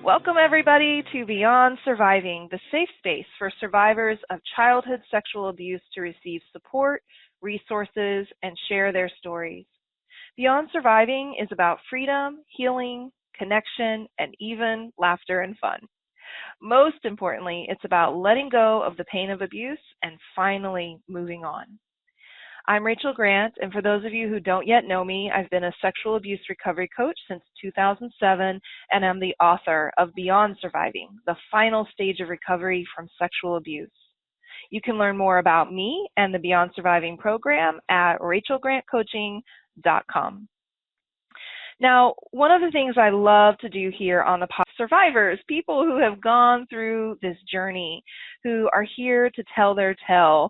Welcome, everybody, to Beyond Surviving, the safe space for survivors of childhood sexual abuse to receive support, resources, and share their stories. Beyond Surviving is about freedom, healing, connection, and even laughter and fun. Most importantly, it's about letting go of the pain of abuse and finally moving on. I'm Rachel Grant, and for those of you who don't yet know me, I've been a sexual abuse recovery coach since 2007, and I'm the author of Beyond Surviving, the final stage of recovery from sexual abuse. You can learn more about me and the Beyond Surviving program at rachelgrantcoaching.com. Now, one of the things I love to do here on the podcast, survivors, people who have gone through this journey, who are here to tell their tale.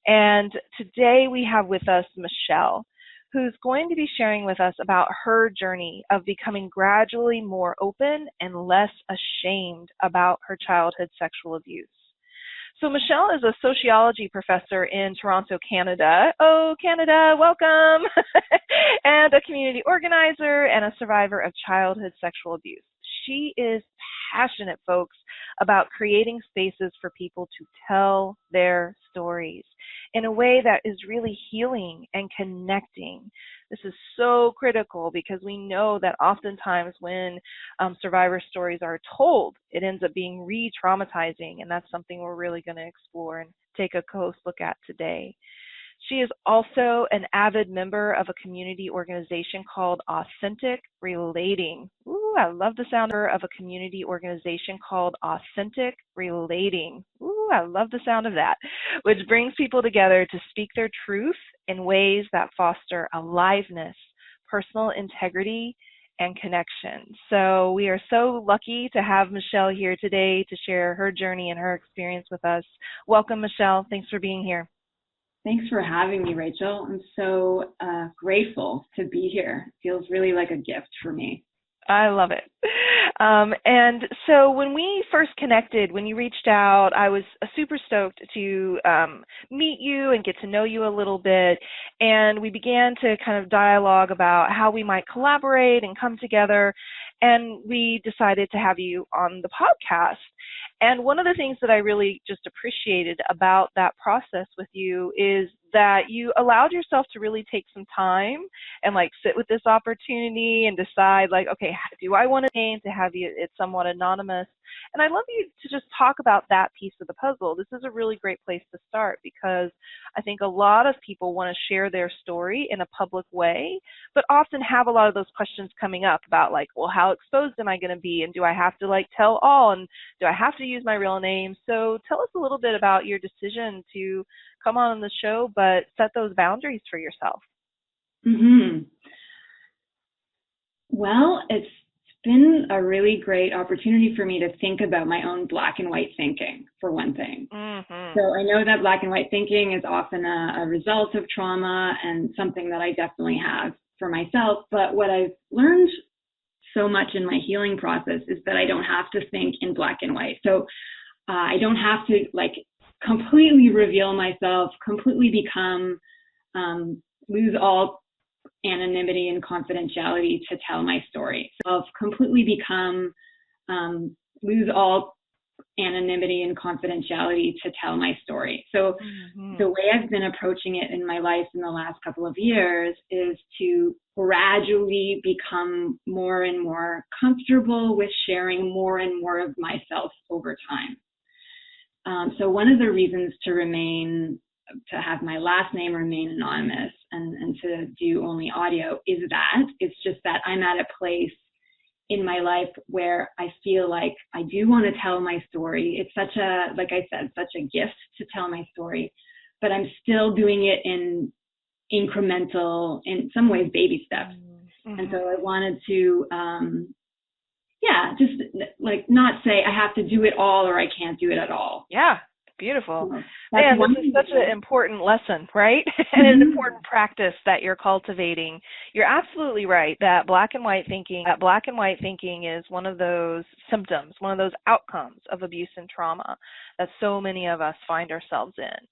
And today we have with us Michelle, who's going to be sharing with us about her journey of becoming gradually more open and less ashamed about her childhood sexual abuse. So Michelle is a sociology professor in Toronto, Canada. Oh, Canada, welcome! And a community organizer and a survivor of childhood sexual abuse. She is passionate, folks, about creating spaces for people to tell their stories in a way that is really healing and connecting. This is so critical because we know that oftentimes when survivor stories are told, it ends up being re-traumatizing, and that's something we're really going to explore and take a close look at today. She is also an avid member of a community organization called Authentic Relating. Ooh, I love the sound of a community organization called Authentic Relating. Ooh, I love the sound of that, which brings people together to speak their truth in ways that foster aliveness, personal integrity, and connection. So we are so lucky to have Michelle here today to share her journey and her experience with us. Welcome, Michelle. Thanks for being here. Thanks for having me, Rachel. I'm so grateful to be here. It feels really like a gift for me. I love it. And so when we first connected, when you reached out, I was super stoked to meet you and get to know you a little bit. And we began to kind of dialogue about how we might collaborate and come together. And we decided to have you on the podcast. And one of the things that I really just appreciated about that process with you is that you allowed yourself to really take some time and like sit with this opportunity and decide like, okay, do I want to have you, it's somewhat anonymous. And I'd love you to just talk about that piece of the puzzle. This is a really great place to start because I think a lot of people want to share their story in a public way, but often have a lot of those questions coming up about like, well, how exposed am I going to be? And do I have to like tell all? And do I have to use my real name? So tell us a little bit about your decision to come on the show, but set those boundaries for yourself. Mm-hmm. Well, it's been a really great opportunity for me to think about my own black and white thinking, for one thing. Mm-hmm. So I know that black and white thinking is often a result of trauma and something that I definitely have for myself. But what I've learned so much in my healing process is that I don't have to think in black and white. So I don't have to like completely reveal myself, completely become, lose all anonymity and confidentiality to tell my story. So I've completely become, lose all anonymity and confidentiality to tell my story. So the way I've been approaching it in my life in the last couple of years is to gradually become more and more comfortable with sharing more and more of myself over time. So one of the reasons to have my last name remain anonymous and to do only audio is that it's just that I'm at a place in my life where I feel like I do want to tell my story. It's such a, like I said, such a gift to tell my story, but I'm still doing it in incremental, in some ways, baby steps. Mm-hmm. And so I wanted to, just like not say I have to do it all or I can't do it at all. Yeah, Beautiful. So that's Man, one this is thing. such an important lesson, right? And an important practice that you're cultivating. You're absolutely right that black and white thinking is one of those symptoms, one of those outcomes of abuse and trauma that so many of us find ourselves in.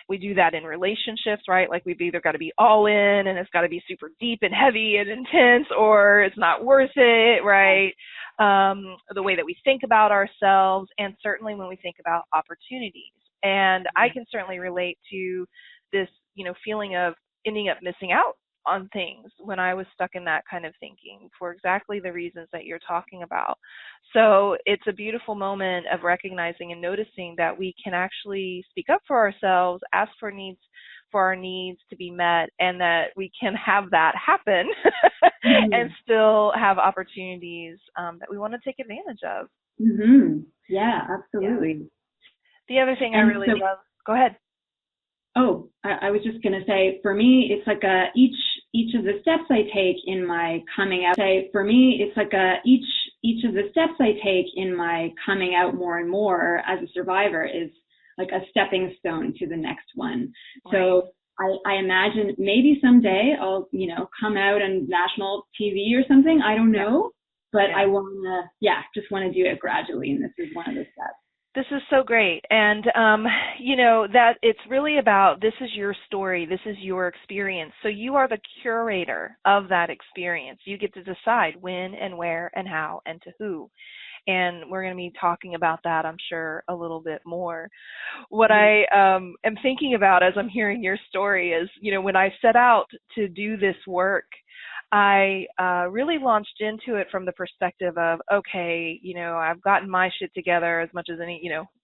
We do that in relationships, right? Like we've either got to be all in and it's got to be super deep and heavy and intense, or it's not worth it, right? The way that we think about ourselves, and certainly when we think about opportunities. And I can certainly relate to this, feeling of ending up missing out on things when I was stuck in that kind of thinking for exactly the reasons that you're talking about. So it's a beautiful moment of recognizing and noticing that we can actually speak up for ourselves, ask for our needs to be met, and that we can have that happen and still have opportunities that we want to take advantage of. Yeah, absolutely. Yeah. The other thing I And really love, go ahead. Oh, I was just going to say, for me, it's like each of the steps I take in my coming out. For me, it's like each of the steps I take in my coming out more and more as a survivor is like a stepping stone to the next one. Right. So I imagine maybe someday I'll, come out on national TV or something. I don't know, but I want to, just want to do it gradually, and this is one of the steps. This is so great. And, that it's really about, this is your story. This is your experience. So you are the curator of that experience. You get to decide when and where and how and to who. And we're going to be talking about that, I'm sure, a little bit more. What I am thinking about as I'm hearing your story is, when I set out to do this work, I really launched into it from the perspective of, okay, I've gotten my shit together as much as any,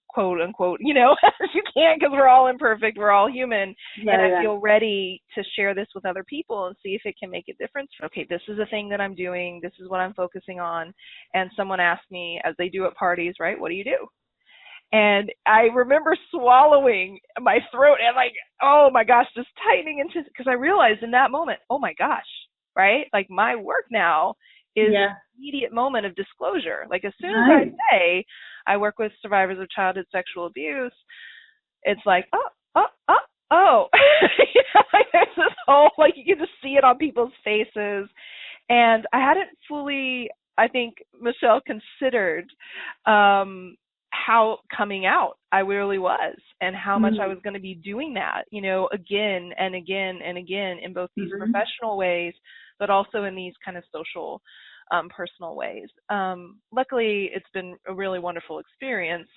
quote unquote, as you can, because we're all imperfect, we're all human. And I feel ready to share this with other people and see if it can make a difference. Okay, this is a thing that I'm doing. This is what I'm focusing on. And someone asked me, as they do at parties, right, what do you do? And I remember swallowing my throat and like, oh my gosh, just tightening into, because I realized in that moment, oh my gosh, right? Like my work now is an immediate moment of disclosure. Like as soon as I say I work with survivors of childhood sexual abuse, it's like, oh. Like there's this whole, like you can just see it on people's faces. And I hadn't fully, I think, Michelle, considered how coming out I really was and how much I was going to be doing that, again and again and again in both these professional ways, but also in these kind of social, personal ways. Luckily, it's been a really wonderful experience.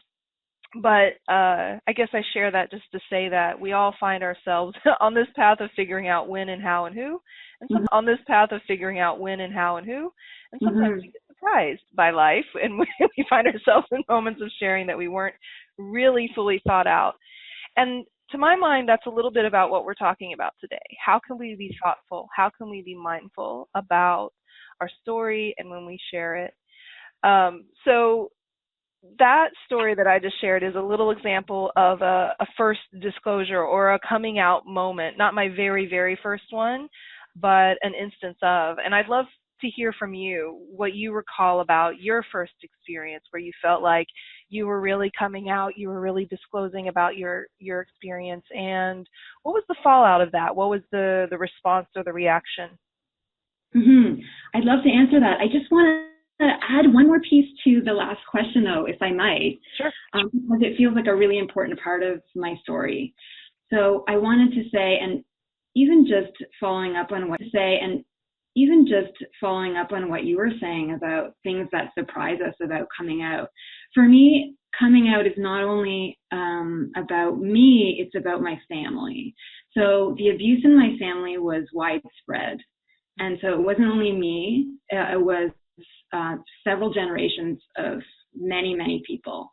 But I guess I share that just to say that we all find ourselves on this path of figuring out when and how and who, and sometimes sometimes we get surprised by life, and we find ourselves in moments of sharing that we weren't really fully thought out. And to my mind, that's a little bit about what we're talking about today. How can we be thoughtful? How can we be mindful about our story and when we share it? So that story that I just shared is a little example of a first disclosure or a coming out moment, not my very, very first one, but an instance of. And I'd love to hear from you what you recall about your first experience where you felt like you were really coming out, you were really disclosing about your experience, and what was the fallout of that? What was the response or the reaction? I'd love to answer that. I just want to add one more piece to the last question, though, if I might. Sure. Because it feels like a really important part of my story. So I wanted to say, and even just following up on what you were saying about things that surprise us about coming out. For me, coming out is not only about me, it's about my family. So the abuse in my family was widespread. And so it wasn't only me, it was several generations of many, many people.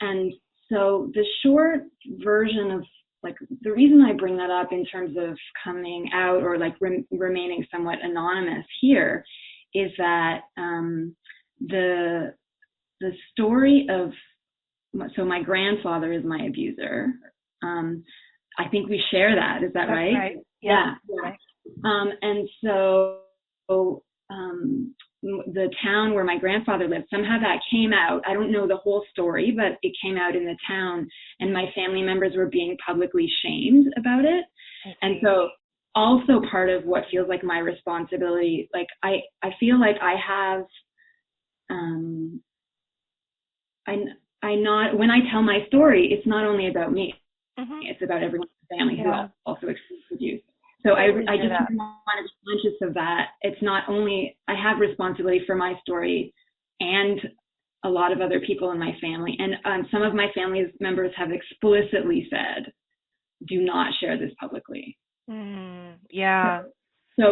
And so the short version of, like, the reason I bring that up in terms of coming out or like remaining somewhat anonymous here is that the story of, so my grandfather is my abuser. I think we share that. Is that right? Right. Yeah. Right. And so the town where my grandfather lived, somehow that came out. I don't know the whole story, but it came out in the town, and my family members were being publicly shamed about it. And so also part of what feels like my responsibility, like I feel like I have, when I tell my story, it's not only about me, it's about everyone in the family who also experiences abuse. So I just want to be conscious of that. It's not only, I have responsibility for my story and a lot of other people in my family. And some of my family members have explicitly said, do not share this publicly. So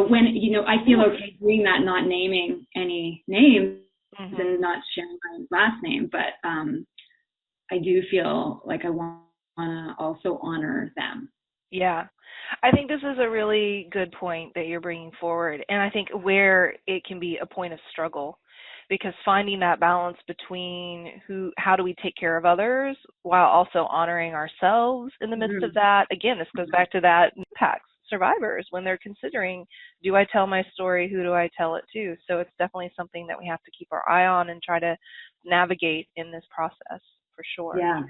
when, I feel okay doing that, not naming any names and not sharing my last name, but I do feel like I want to also honor them. Yeah. I think this is a really good point that you're bringing forward. And I think where it can be a point of struggle, because finding that balance between how do we take care of others while also honoring ourselves in the midst of that. Again, this goes back to that impacts survivors when they're considering, do I tell my story? Who do I tell it to? So it's definitely something that we have to keep our eye on and try to navigate in this process for sure. Yeah.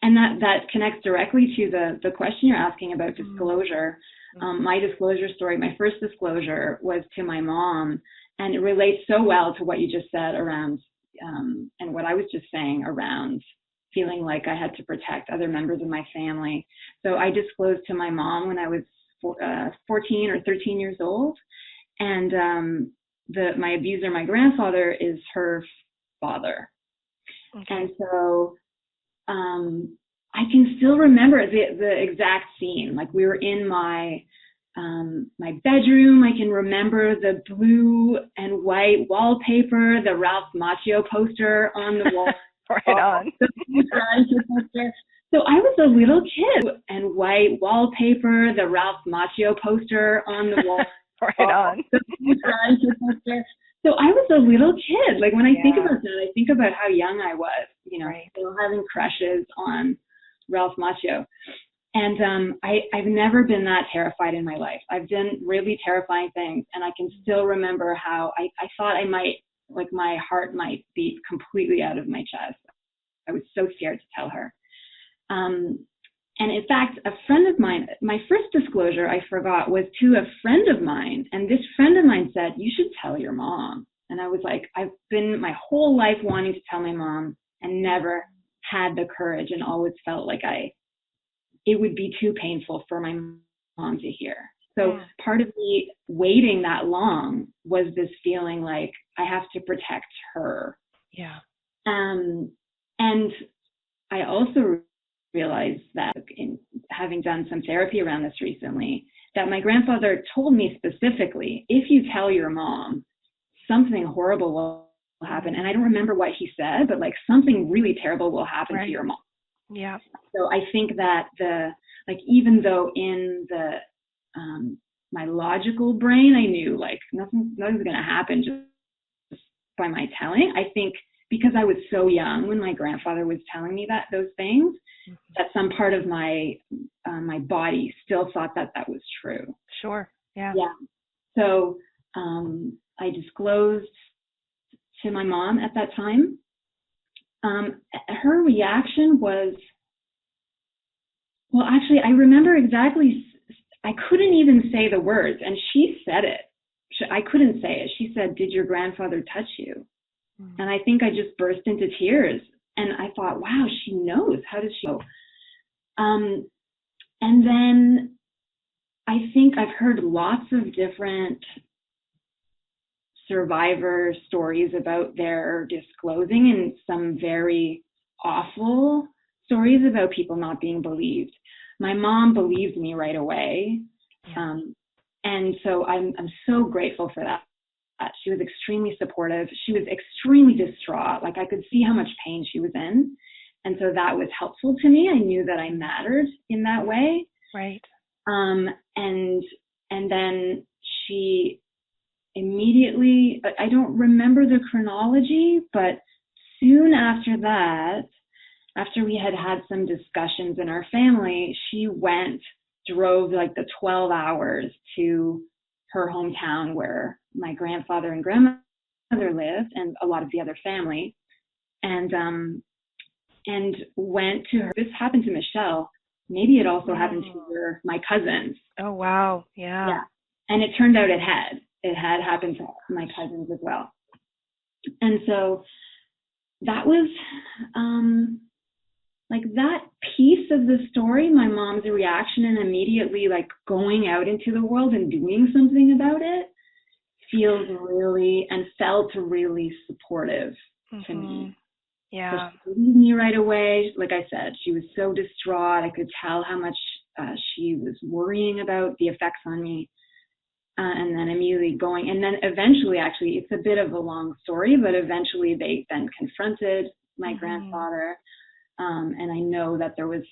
And that connects directly to the question you're asking about disclosure. My disclosure story, my first disclosure was to my mom, and it relates so well to what you just said around, and what I was just saying around feeling like I had to protect other members of my family. So I disclosed to my mom when I was 14 or 13 years old, and my abuser, my grandfather, is her father. And so I can still remember the exact scene. Like, we were in my bedroom. I can remember the blue and white wallpaper, the Ralph Macchio poster on the wall. Right on. So I was a little kid, and white wallpaper, the Ralph Macchio poster on the wall. Right on. So I was a little kid. Like, when I think about that, I think about how young I was, still having crushes on Ralph Macchio. And I've never been that terrified in my life. I've done really terrifying things, and I can still remember how I thought I might, like, my heart might beat completely out of my chest. I was so scared to tell her. And in fact, a friend of mine, my first disclosure, I forgot, was to a friend of mine. And this friend of mine said, you should tell your mom. And I was like, I've been my whole life wanting to tell my mom and never had the courage, and always felt like it would be too painful for my mom to hear. So part of me waiting that long was this feeling like I have to protect her. Yeah. And I also realized that, in having done some therapy around this recently, that my grandfather told me specifically, if you tell your mom, something horrible will happen. And I don't remember what he said, but like, something really terrible will happen to your mom. Yeah. So I think that even though in the my logical brain, I knew like nothing's going to happen just by my telling, I think because I was so young when my grandfather was telling me those things, that some part of my my body still thought that was true. Sure. Yeah. So I disclosed to my mom at that time. Her reaction was, well, actually, I remember exactly. I couldn't even say the words, and she said it. I couldn't say it. She said, "Did your grandfather touch you?" And I think I just burst into tears. And I thought, wow, she knows. How does she know? And then I think I've heard lots of different survivor stories about their disclosing, and some very awful stories about people not being believed. My mom believed me right away. And so I'm so grateful for that. She was extremely supportive. She was extremely distraught. Like, I could see how much pain she was in. And so that was helpful to me. I knew that I mattered in that way. Right. And then she immediately, I don't remember the chronology, but soon after that, after we had some discussions in our family, she drove like the 12 hours to her hometown where my grandfather and grandmother lived and a lot of the other family, and went to her. This happened to Michelle. Maybe it also happened to my cousins. Oh, wow. Yeah. Yeah. And it turned out it had happened to my cousins as well. And so that was like that piece of the story, my mom's reaction and immediately like going out into the world and doing something about it feels really and felt really supportive to me. Yeah. So she believed me right away. Like I said, she was so distraught. I could tell how much she was worrying about the effects on me. And then immediately going, and then eventually, actually, it's a bit of a long story, but eventually they then confronted my grandfather. And I know that there was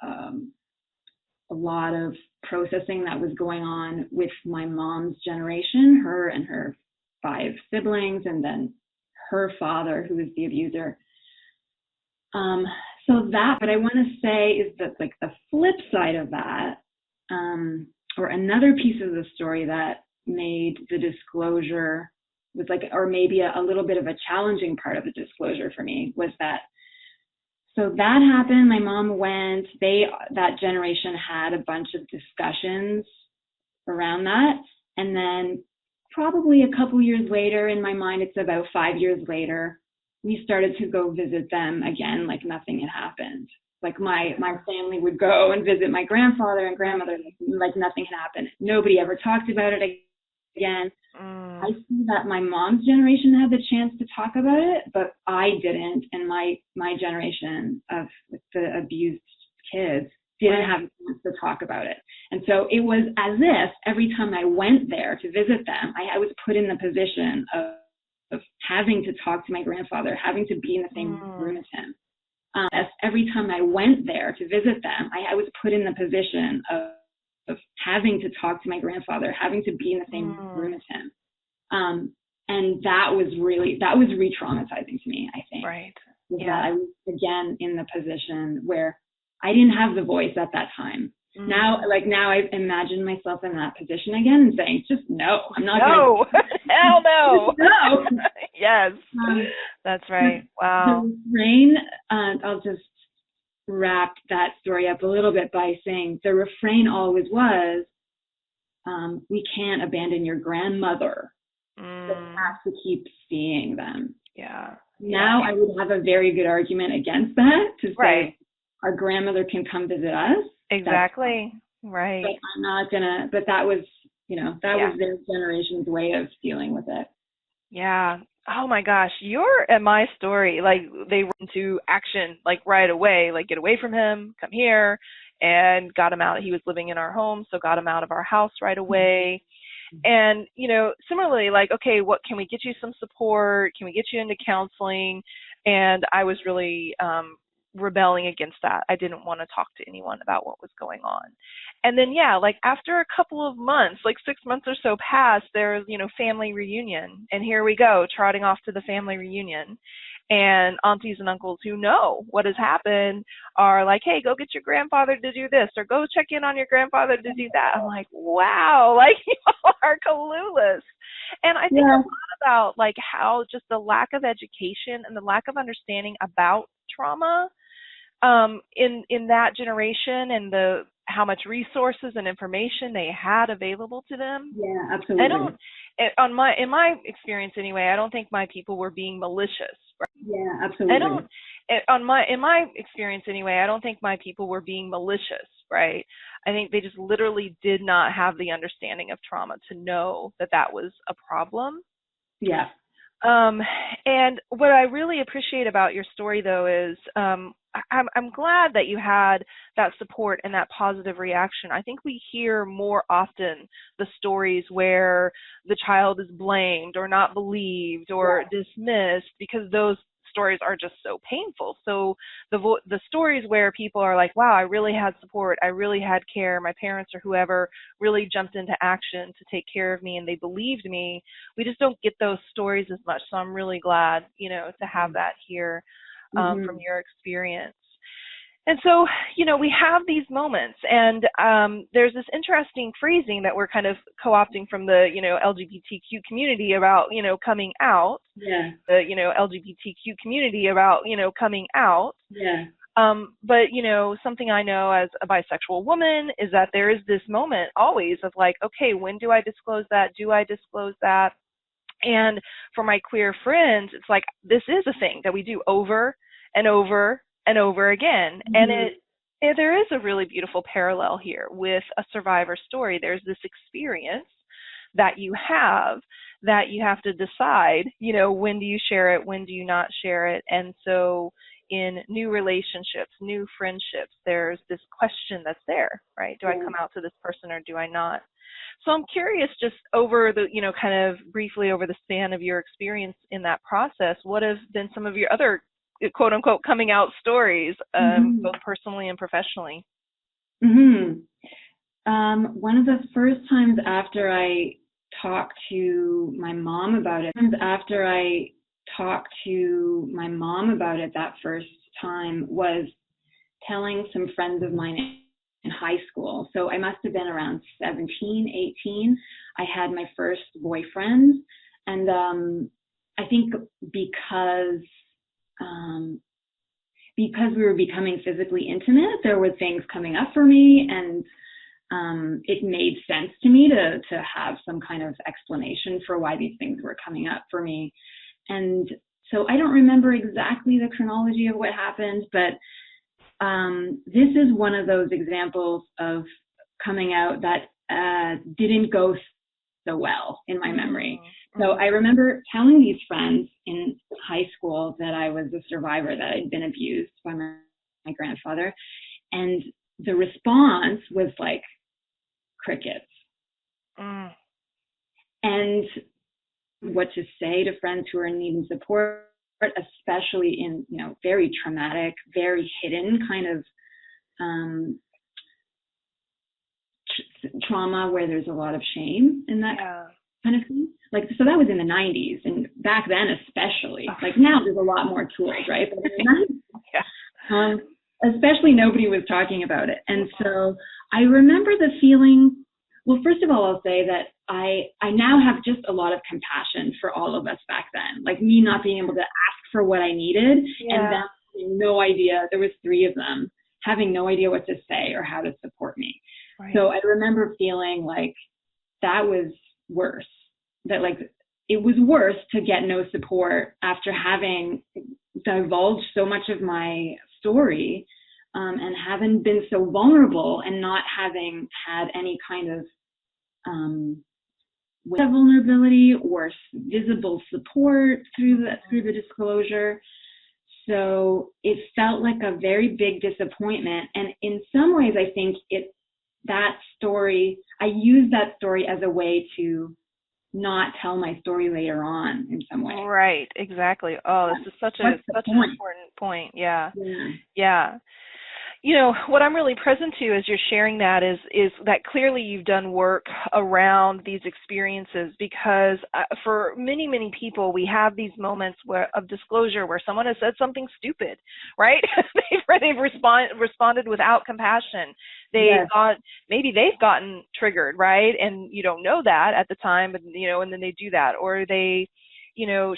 a lot of processing that was going on with my mom's generation, her and her 5 siblings, and then her father, who was the abuser. So that, what I want to say is that like the flip side of that, or another piece of the story that made the disclosure was like, or maybe a little bit of a challenging part of the disclosure for me was that, so that happened, my mom went, that generation had a bunch of discussions around that. And then probably a couple years later, in my mind, it's about 5 years later, we started to go visit them again, like nothing had happened. Like my family would go and visit my grandfather and grandmother, like nothing had happened. Nobody ever talked about it again. I see that my mom's generation had the chance to talk about it, but I didn't, and my generation of the abused kids didn't have a chance to talk about it. And so it was as if every time I went there to visit them, I was put in the position of having to talk to my grandfather, having to be in the same room as him. As every time I went there to visit them, I was put in the position of having to talk to my grandfather, having to be in the same room as him. And that was re-traumatizing to me, I think. Right. Yeah. That I was again in the position where I didn't have the voice at that time. Now I imagine myself in that position again and saying, just no, I'm not going to. Hell no. No. Yes. That's right. Wow. The refrain, I'll just wrap that story up a little bit by saying the refrain always was, we can't abandon your grandmother. So you have to keep seeing them. Yeah. Now I would have a very good argument against that to say our grandmother can come visit us. Exactly. Right. But I'm not gonna, but that was, was their generation's way of dealing with it. Yeah. Oh my gosh. Your and my story, like they went into action like right away, like get away from him, come here, and got him out. He was living in our home, so got him out of our house right away. And, similarly, like, okay, what can we get you some support? Can we get you into counseling? And I was really rebelling against that. I didn't want to talk to anyone about what was going on. And then, like after a couple of months, like 6 months or so passed, there's, family reunion. And here we go, trotting off to the family reunion. And aunties and uncles who know what has happened are like, hey, go get your grandfather to do this, or go check in on your grandfather to do that. I'm like, wow, like you all are clueless. And I think a lot about like how just the lack of education and the lack of understanding about trauma in that generation and how much resources and information they had available to them. Yeah, absolutely. In my experience anyway, I don't think my people were being malicious. Right? Yeah, absolutely. In my experience anyway, I don't think my people were being malicious, right? I think they just literally did not have the understanding of trauma to know that that was a problem. Yeah. And what I really appreciate about your story, though, is I'm glad that you had that support and that positive reaction. I think we hear more often the stories where the child is blamed or not believed or dismissed because those stories are just so painful. So the stories where people are like, wow, I really had support, I really had care, my parents or whoever really jumped into action to take care of me and they believed me, we just don't get those stories as much. So I'm really glad, to have that here from your experience. And so, we have these moments, and there's this interesting phrasing that we're kind of co-opting from the, LGBTQ community about, coming out. Yeah. The, LGBTQ community about, coming out. Yeah. But, something I know as a bisexual woman is that there is this moment always of like, okay, when do I disclose that? Do I disclose that? And for my queer friends, it's like, this is a thing that we do over and over and over again. Mm-hmm. And there is a really beautiful parallel here with a survivor story. There's this experience that you have to decide, when do you share it, when do you not share it. And so in new relationships, new friendships, there's this question that's there, right? Do I come out to this person or do I not? So I'm curious, just over the, kind of briefly over the span of your experience in that process, what have been some of your other quote unquote coming out stories, both personally and professionally? Mm-hmm. One of the first times after I talked to my mom about it, that first time was telling some friends of mine in high school. So I must have been around 17, 18. I had my first boyfriend, and I think because we were becoming physically intimate, there were things coming up for me, and it made sense to me to have some kind of explanation for why these things were coming up for me. And so I don't remember exactly the chronology of what happened, but this is one of those examples of coming out that didn't go so well in my memory. So I remember telling these friends in high school that I was a survivor, that I'd been abused by my grandfather, and the response was like crickets. And what to say to friends who are needing support, especially in, very traumatic, very hidden kind of trauma where there's a lot of shame in that kind of thing. Like, so that was in the 90s, and back then especially. Like now there's a lot more tools, right? But in the 90s, especially nobody was talking about it. And so I remember the feeling, well, first of all, I'll say that I now have just a lot of compassion for all of us back then. Like me not being able to ask for what I needed, and then having no idea, there was 3 of them, having no idea what to say or how to support me. Right. So I remember feeling like that was worse, that like it was worse to get no support after having divulged so much of my story, and having been so vulnerable and not having had any kind of vulnerability or visible support through the disclosure. So it felt like a very big disappointment. And in some ways, I think I used that story as a way to not tell my story later on in some way. Right, exactly. Oh, this is such an important point. Yeah. What I'm really present to as you're sharing that is that clearly you've done work around these experiences, because for many, many people, we have these moments of disclosure where someone has said something stupid, right? they've responded without compassion. Maybe they've gotten triggered, right? And you don't know that at the time, but and then they do that, or they,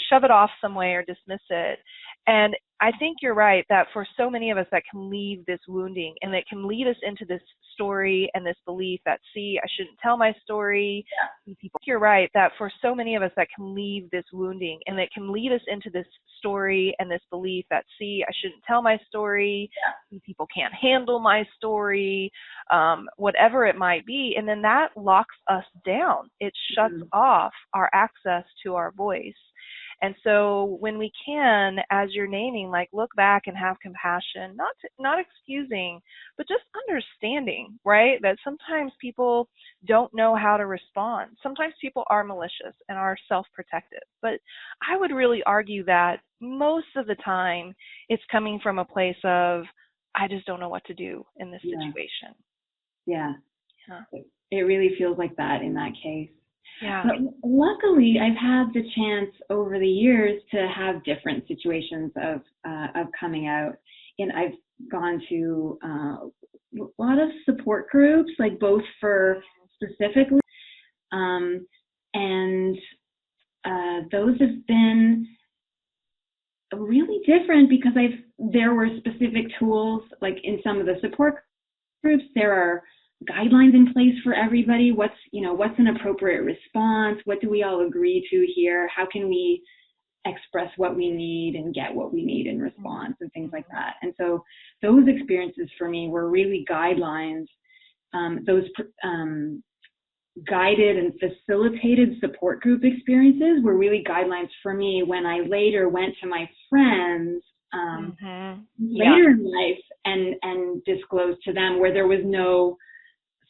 shove it off some way or dismiss it. And I think you're right that for so many of us that can leave this wounding, and that can lead us into this story and this belief that, see, I shouldn't tell my story. You're right that for so many of us that can leave this wounding, and that can lead us into this story and this belief that, see, I shouldn't tell my story. People can't handle my story, whatever it might be. And then that locks us down. It shuts off our access to our voice. And so when we can, as you're naming, like look back and have compassion, not excusing, but just understanding, right? That sometimes people don't know how to respond. Sometimes people are malicious and are self-protective. But I would really argue that most of the time it's coming from a place of, I just don't know what to do in this situation. Yeah. It really feels like that in that case. Yeah. But luckily, I've had the chance over the years to have different situations of coming out and I've gone to a lot of support groups, like both for specifically, and those have been really different because there were specific tools, like in some of the support groups, there are guidelines in place for everybody. What's an appropriate response? What do we all agree to here? How can we express what we need and get what we need in response and things like that? And so those experiences for me were really guidelines. Those guided and facilitated support group experiences were really guidelines for me when I later went to my friends later in life and disclosed to them, where there was no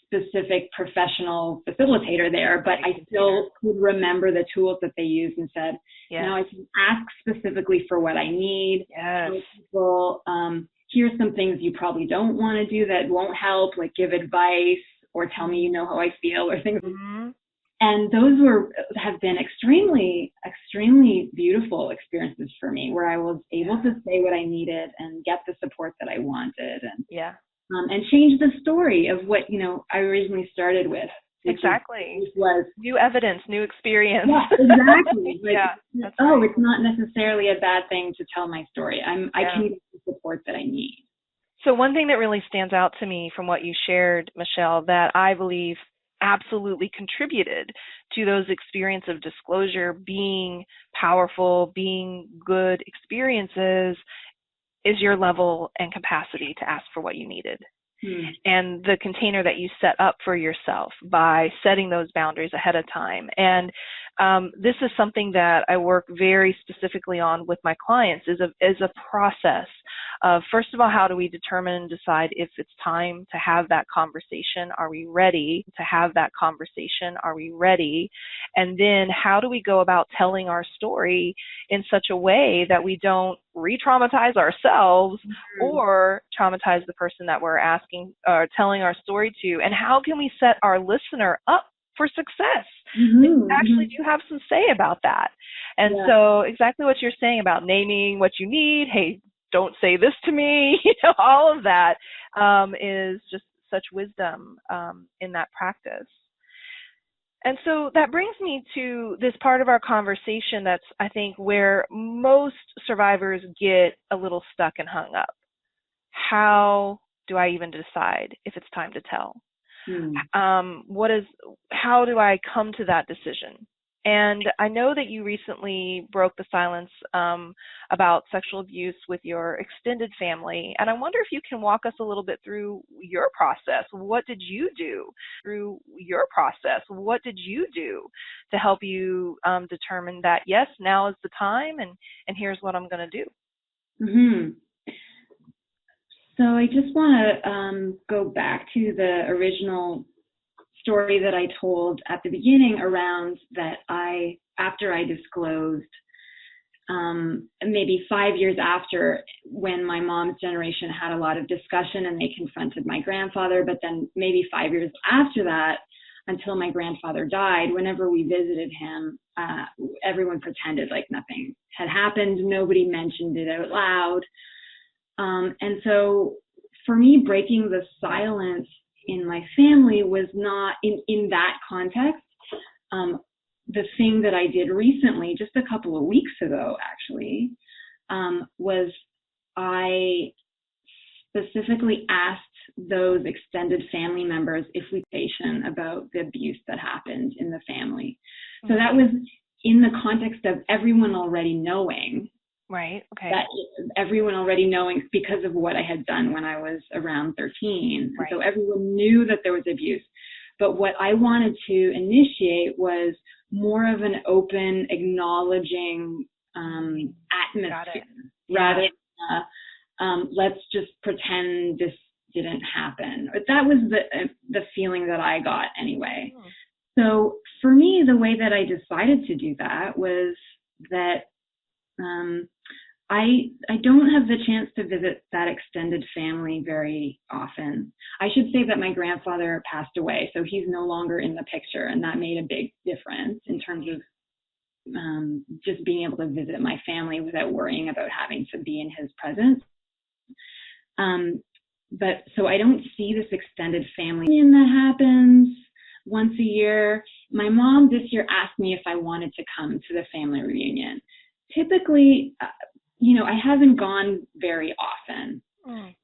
specific professional facilitator there, but I still could remember the tools that they used and said, I can ask specifically for what I need. Yes. People, here's some things you probably don't want to do that won't help, like give advice or tell me how I feel or things. And those have been extremely, extremely beautiful experiences for me, where I was able to say what I needed and get the support that I wanted, and change the story of what I originally started with. Exactly. Which was new evidence, new experience. Yeah, exactly. Right. It's not necessarily a bad thing to tell my story. I can get the support that I need. So one thing that really stands out to me from what you shared, Michelle, that I believe absolutely contributed to those experiences of disclosure being powerful, being good experiences, is your level and capacity to ask for what you needed. And the container that you set up for yourself by setting those boundaries ahead of time. And this is something that I work very specifically on with my clients, is a process of, first of all, how do we determine and decide if it's time to have that conversation? Are we ready to have that conversation? Are we ready? And then how do we go about telling our story in such a way that we don't re-traumatize ourselves or traumatize the person that we're asking or telling our story to? And how can we set our listener up for success? You actually do have some say about that. And so exactly what you're saying about naming what you need, hey, don't say this to me, all of that is just such wisdom in that practice. And so that brings me to this part of our conversation that's, I think, where most survivors get a little stuck and hung up. How do I even decide if it's time to tell? How do I come to that decision? And I know that you recently broke the silence about sexual abuse with your extended family. And I wonder if you can walk us a little bit through your process. What did you do through your process? What did you do to help you determine that, yes, now is the time and here's what I'm going to do? So I just want to go back to the original story that I told at the beginning around that after I disclosed, maybe 5 years after, when my mom's generation had a lot of discussion and they confronted my grandfather, but then maybe 5 years after that, until my grandfather died, whenever we visited him, everyone pretended like nothing had happened. Nobody mentioned it out loud. And so for me, breaking the silence in my family was not in that context. The thing that I did recently, just a couple of weeks ago, actually, was I specifically asked those extended family members if we patient about the abuse that happened in the family. So that was in the context of everyone already knowing. Right. Okay. That everyone already knowing because of what I had done when I was around 13. Right. So everyone knew that there was abuse. But what I wanted to initiate was more of an open, acknowledging atmosphere rather than let's just pretend this didn't happen. That was the feeling that I got anyway. So for me, the way that I decided to do that was that I don't have the chance to visit that extended family very often. I should say that my grandfather passed away, so he's no longer in the picture, and that made a big difference in terms of just being able to visit my family without worrying about having to be in his presence. But so I don't see this extended family that happens once a year. My mom this year asked me if I wanted to come to the family reunion. Typically, I haven't gone very often.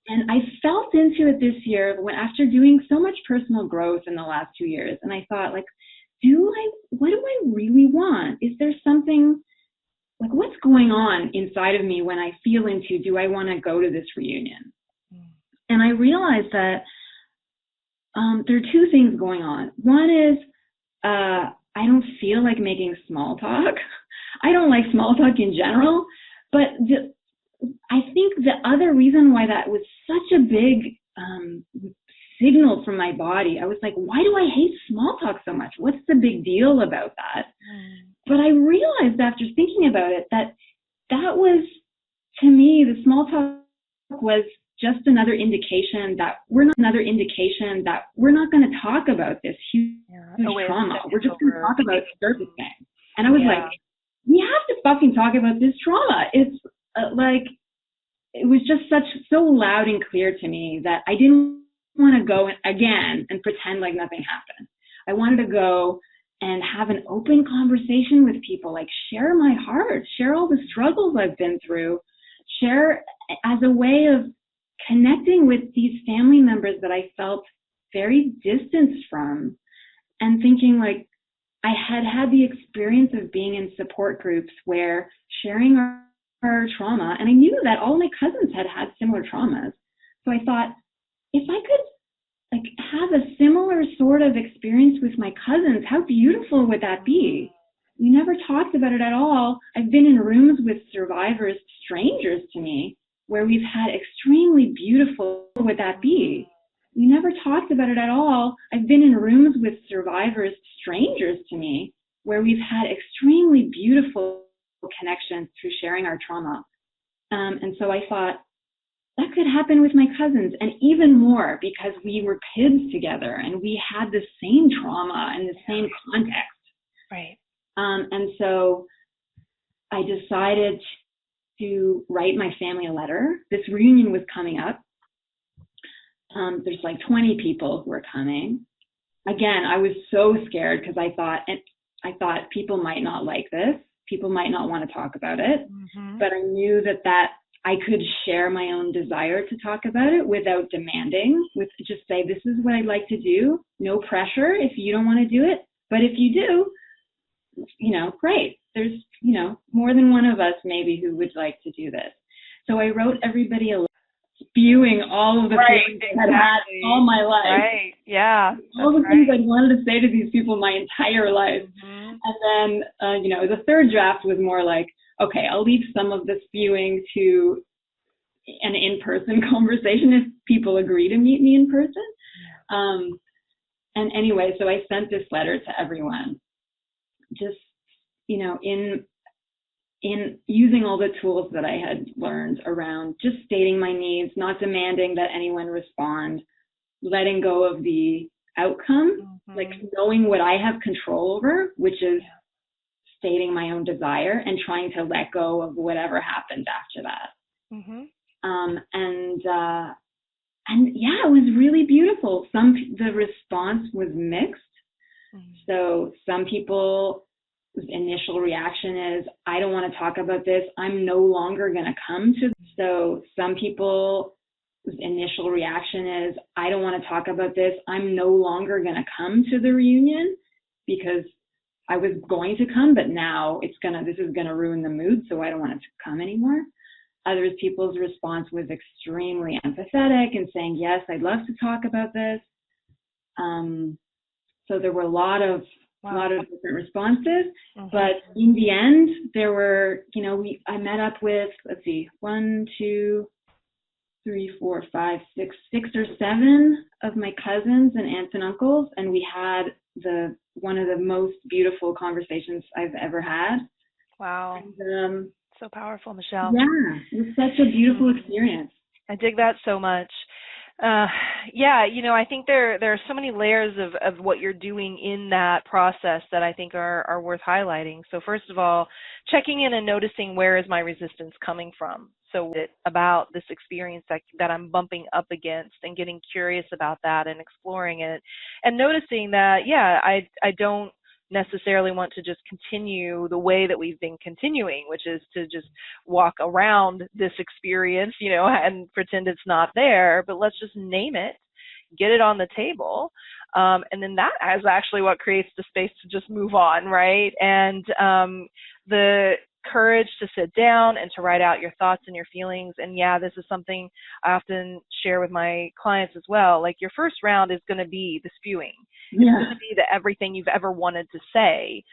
And I felt into it this year after doing so much personal growth in the last 2 years. And I thought, like, what do I really want? Is there something, like, what's going on inside of me when I feel into, do I want to go to this reunion? And I realized that there are two things going on. One is I don't feel like making small talk. I don't like small talk in general. But I think the other reason why that was such a big signal from my body, I was like, why do I hate small talk so much? What's the big deal about that? But I realized after thinking about it that was, to me, the small talk was just another indication that we're not going to talk about this huge trauma. We're just going to talk about surface things. And I was like, we have to fucking talk about this trauma. It's it was just so loud and clear to me that I didn't want to go again and pretend like nothing happened. I wanted to go and have an open conversation with people, like share my heart, share all the struggles I've been through, share as a way of connecting with these family members that I felt very distanced from, and thinking like I had the experience of being in support groups where sharing our trauma, and I knew that all my cousins had similar traumas. So I thought, if I could have a similar sort of experience with my cousins, how beautiful would that be? We never talked about it at all. I've been in rooms with survivors, strangers to me, where we've had extremely beautiful, would that be? We never talked about it at all. I've been in rooms with survivors, strangers to me, where we've had extremely beautiful connections through sharing our trauma. And so I thought, that could happen with my cousins, and even more because we were kids together and we had the same trauma and the same context. Right. And so I decided to write my family a letter. This reunion was coming up. There's like 20 people who are coming. Again, I was so scared because I thought people might not like this. People might not want to talk about it. Mm-hmm. But I knew that I could share my own desire to talk about it without demanding, with just say, this is what I'd like to do. No pressure if you don't want to do it. But if you do, great. There's, more than one of us maybe who would like to do this. So I wrote everybody a letter spewing all of the feelings I'd had all my life. Right, yeah. All the things I'd wanted to say to these people my entire life. Mm-hmm. And then, the third draft was more like, okay, I'll leave some of the spewing to an in-person conversation if people agree to meet me in person. And anyway, so I sent this letter to everyone, just, in using all the tools that I had learned around just stating my needs, not demanding that anyone respond, letting go of the outcome, like knowing what I have control over, which is stating my own desire and trying to let go of whatever happens after that. Mm-hmm. And yeah, it was really beautiful. The response was mixed. Mm-hmm. So some people's initial reaction is, I don't want to talk about this. I'm no longer going to come to. So some people's initial reaction is, I don't want to talk about this. I'm no longer going to come to the reunion because I was going to come, but now this is going to ruin the mood, so I don't want it to come anymore. Others people's response was extremely empathetic and saying, yes, I'd love to talk about this. So there were a lot of different responses, but in the end, there were, I met up with, 6 or 7 of my cousins and aunts and uncles, and we had one of the most beautiful conversations I've ever had. Wow. And, so powerful, Michelle. Yeah, it was such a beautiful experience. I dig that so much. Yeah, I think there are so many layers of what you're doing in that process that I think are worth highlighting. So first of all, checking in and noticing, where is my resistance coming from? So about this experience that I'm bumping up against, and getting curious about that and exploring it, and noticing that, yeah, I don't necessarily want to just continue the way that we've been continuing, which is to just walk around this experience, and pretend it's not there, but let's just name it, get it on the table. And then that is actually what creates the space to just move on, right? And the courage to sit down and to write out your thoughts and your feelings. And yeah, this is something I often share with my clients as well. Like, your first round is going to be the spewing. It's going to be the everything you've ever wanted to say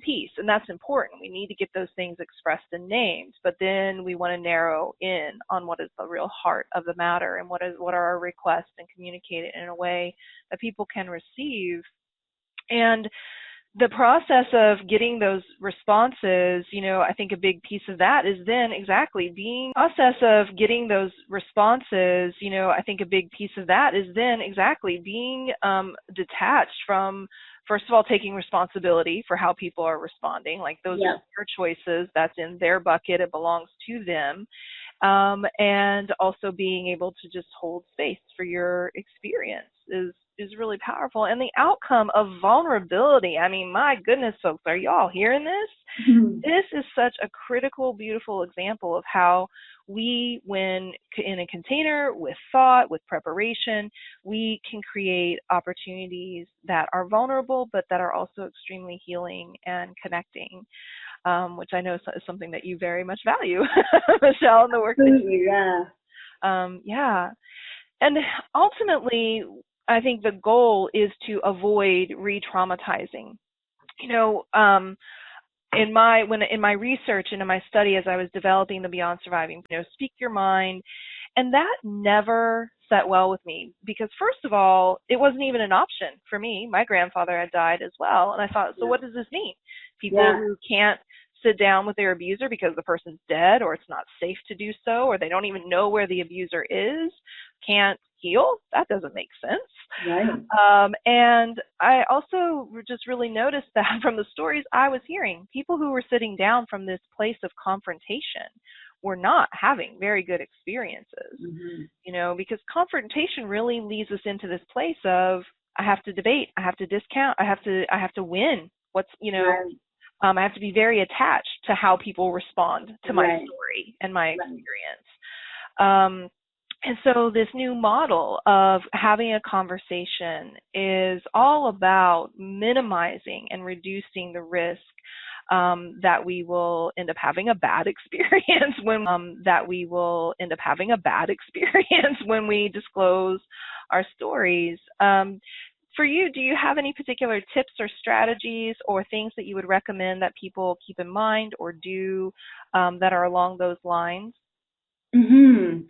piece. And that's important. We need to get those things expressed and named, but then we want to narrow in on what is the real heart of the matter, and what are our requests, and communicate it in a way that people can receive. And the process of getting those responses, I think a big piece of that is then being detached from, first of all, taking responsibility for how people are responding. Like, those are their choices. That's in their bucket. It belongs to them. And also being able to just hold space for your experience is really powerful. And the outcome of vulnerability, I mean, my goodness, folks, are y'all hearing this? Mm-hmm. This is such a critical, beautiful example of how we, when in a container with thought, with preparation, we can create opportunities that are vulnerable, but that are also extremely healing and connecting, which I know is something that you very much value, Michelle, in the work that you do. Yeah. And ultimately, I think the goal is to avoid re-traumatizing. In my research and in my study, as I was developing the Beyond Surviving, speak your mind, and that never sat well with me, because first of all, it wasn't even an option for me. My grandfather had died as well, and I thought, so what does this mean? People who can't sit down with their abuser because the person's dead, or it's not safe to do so, or they don't even know where the abuser is, can't heal? That doesn't make sense. Right. And I also just really noticed that from the stories I was hearing, people who were sitting down from this place of confrontation were not having very good experiences. Because confrontation really leads us into this place of, I have to debate, I have to discount, I have to win. I have to be very attached to how people respond to my story and my experience. And so this new model of having a conversation is all about minimizing and reducing the risk that we will end up having a bad experience when we disclose our stories. For you, do you have any particular tips or strategies or things that you would recommend that people keep in mind or do that are along those lines? Mm-hmm.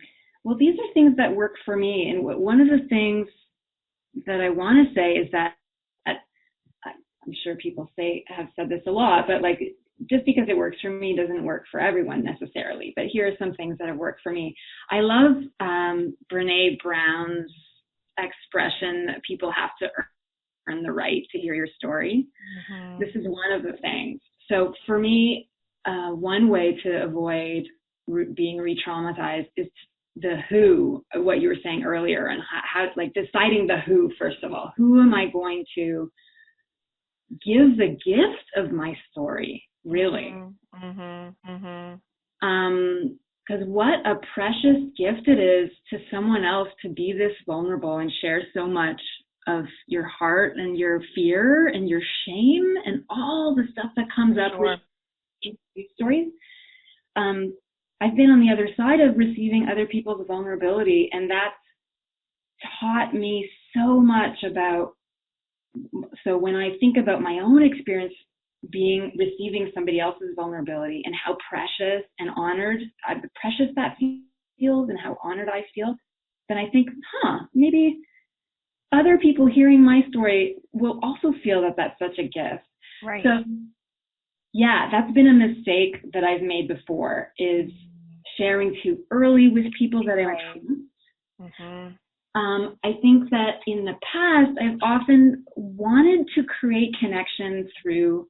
Well, these are things that work for me. And one of the things that I want to say is that I'm sure people have said this a lot, but like, just because it works for me doesn't work for everyone necessarily. But here are some things that have worked for me. I love Brene Brown's expression that people have to earn the right to hear your story. Mm-hmm. This is one of the things. So for me, one way to avoid being re-traumatized is the who, what you were saying earlier, and how like deciding the who. First of all, who am I going to give the gift of my story, really? Because what a precious gift it is to someone else to be this vulnerable and share so much of your heart and your fear and your shame and all the stuff that comes up with these stories. I've been on the other side of receiving other people's vulnerability, and that's taught me so much about. So when I think about my own experience receiving somebody else's vulnerability and how precious and honored, precious that feels and how honored I feel, then I think, maybe other people hearing my story will also feel that that's such a gift. Right. So yeah, that's been a mistake that I've made before, is sharing too early with people that I don't trust. I think that in the past, I've often wanted to create connections through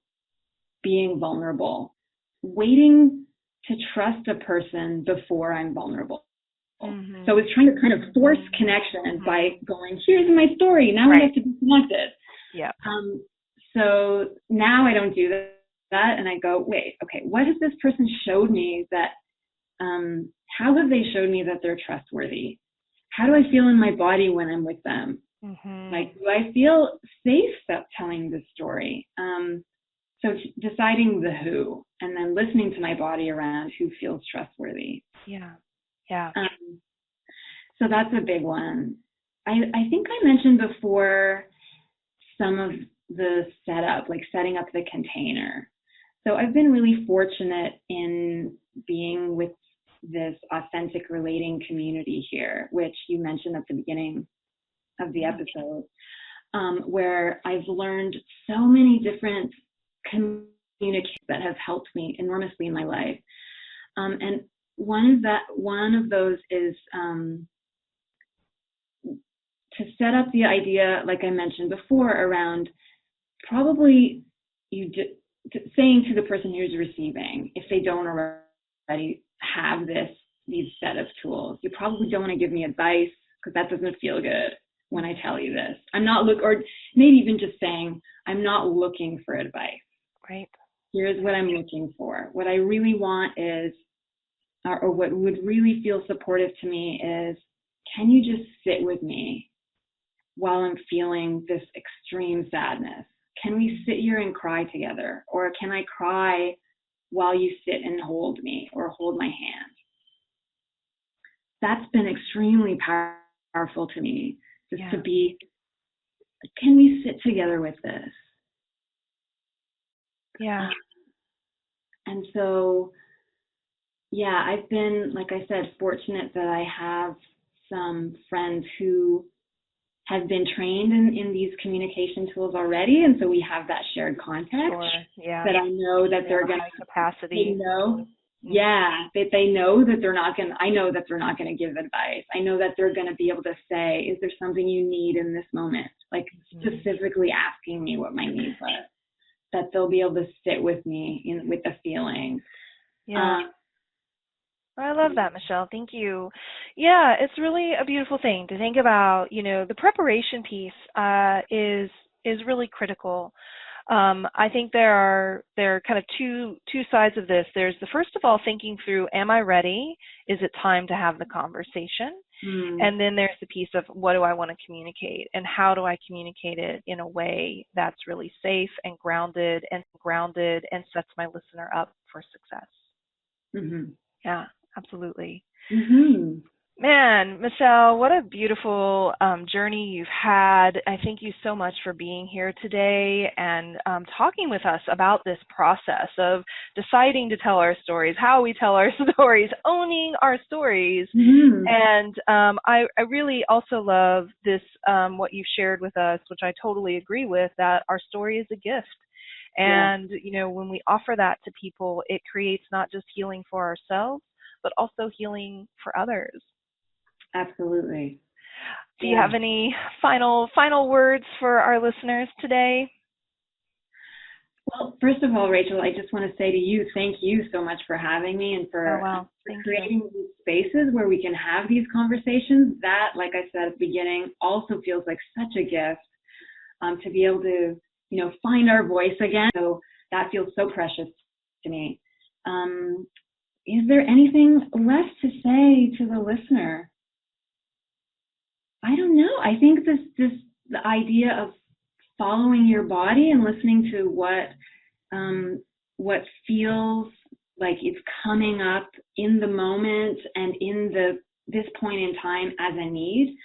being vulnerable, waiting to trust a person before I'm vulnerable. Mm-hmm. So I was trying to kind of force connection by going, here's my story, now we have to be connected. Yeah. So now I don't do that, and I go, wait, okay, what has this person showed me that, how have they showed me that they're trustworthy? How do I feel in my body when I'm with them? Mm-hmm. Like, do I feel safe telling this story? So deciding the who, and then listening to my body around who feels trustworthy. Yeah. Yeah. So that's a big one. I think I mentioned before some of the setup, like setting up the container. So I've been really fortunate in being with this authentic relating community here, which you mentioned at the beginning of the episode, where I've learned so many different communications that have helped me enormously in my life. And one of those is to set up the idea, like I mentioned before, around probably saying to the person who's receiving, if they don't already have these set of tools, you probably don't want to give me advice because that doesn't feel good when I tell you this. I'm not or maybe even just saying, I'm not looking for advice. Right. Here's what I'm looking for. What I really want is, or what would really feel supportive to me is, can you just sit with me while I'm feeling this extreme sadness? Can we sit here and cry together? Or can I cry while you sit and hold me or hold my hand? That's been extremely powerful to me, just to be, can we sit together with this? Yeah. And so, yeah, I've been, like I said, fortunate that I have some friends who have been trained in these communication tools already, and so we have that shared context. Sure. Yeah. That I know that they're going to capacity. They know, that they know that they're not going. I know that they're not going to give advice. I know that they're going to be able to say, "Is there something you need in this moment?" Like specifically asking me what my needs are. That they'll be able to sit with me with the feeling. Yeah. I love that, Michelle. Thank you. Yeah, it's really a beautiful thing to think about. The preparation piece is really critical. I think there are kind of two sides of this. There's the first of all thinking through, am I ready? Is it time to have the conversation? And then there's the piece of, what do I want to communicate, and how do I communicate it in a way that's really safe and grounded and sets my listener up for success. Yeah, absolutely. Man, Michelle, what a beautiful journey you've had. I thank you so much for being here today and talking with us about this process of deciding to tell our stories, how we tell our stories, owning our stories. And I really also love this, what you've shared with us, which I totally agree with, that our story is a gift. And, when we offer that to people, it creates not just healing for ourselves, but also healing for others. Absolutely. Do you have any final words for our listeners today? Well, first of all, Rachel, I just want to say to you, thank you so much for having me and for creating these spaces where we can have these conversations. That, like I said at the beginning, also feels like such a gift, to be able to, find our voice again. So that feels so precious to me. Is there anything left to say to the listener? I don't know. I think the idea of following your body and listening to what feels like it's coming up in the moment and in this point in time as a need.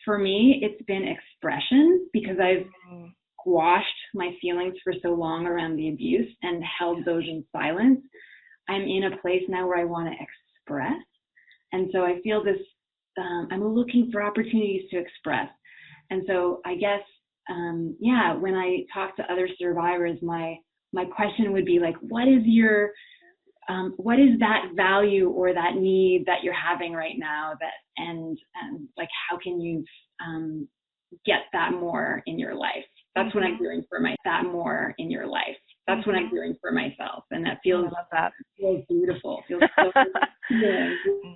For me, it's been expression, because I've squashed my feelings for so long around the abuse and held those in silence. I'm in a place now where I want to express. And so I feel this, I'm looking for opportunities to express. And so I guess, when I talk to other survivors, my question would be like, what is that value or that need that you're having right now, and like, how can you get that more in your life. That's what I'm doing for that more in your life. That's what I'm doing for myself. And that feels, I love that. Feels beautiful. Feels so good.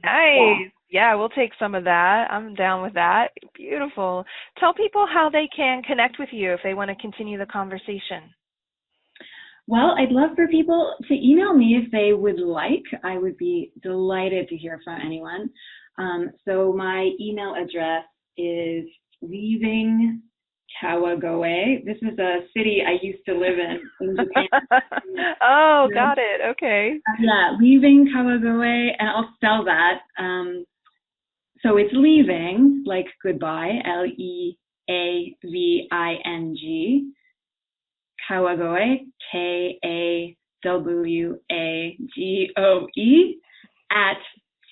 Nice. Yeah, we'll take some of that. I'm down with that. Beautiful. Tell people how they can connect with you if they want to continue the conversation. Well, I'd love for people to email me if they would like. I would be delighted to hear from anyone. So my email address is leavingkawagoe. This is a city I used to live in Japan. Oh, got it. Okay. Yeah, leavingkawagoe, and I'll spell that. So it's leaving, like goodbye, Leaving, Kawagoe, Kawagoe,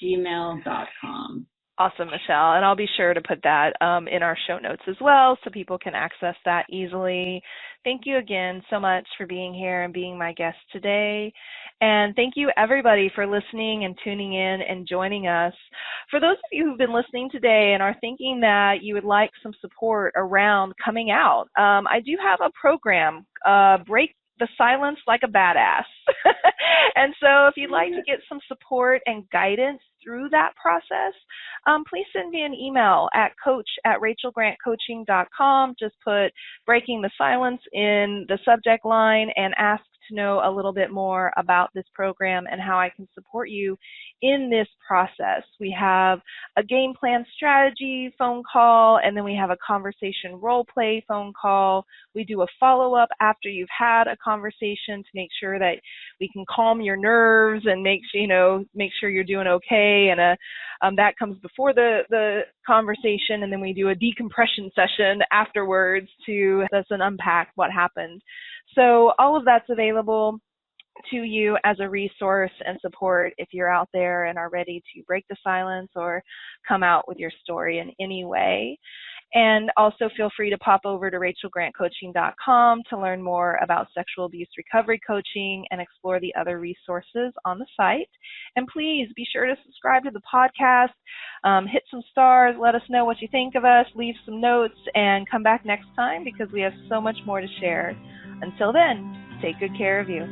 @gmail.com. Awesome, Michelle. And I'll be sure to put that in our show notes as well so people can access that easily. Thank you again so much for being here and being my guest today. And thank you, everybody, for listening and tuning in and joining us. For those of you who've been listening today and are thinking that you would like some support around coming out, I do have a program, Break the Silence Like a Badass. And so if you'd like to get some support and guidance through that process, please send me an email at coach@rachelgrantcoaching.com. Just put Breaking the Silence in the subject line and ask to know a little bit more about this program and how I can support you in this process. We have a game plan strategy phone call, and then we have a conversation role play phone call. We do a follow-up after you've had a conversation to make sure that we can calm your nerves and make sure you're doing okay. And that comes before the conversation, and then we do a decompression session afterwards to unpack what happened. So all of that's available to you as a resource and support if you're out there and are ready to break the silence or come out with your story in any way. And also feel free to pop over to rachelgrantcoaching.com to learn more about sexual abuse recovery coaching and explore the other resources on the site. And please be sure to subscribe to the podcast, hit some stars, let us know what you think of us, leave some notes, and come back next time because we have so much more to share. Until then, take good care of you.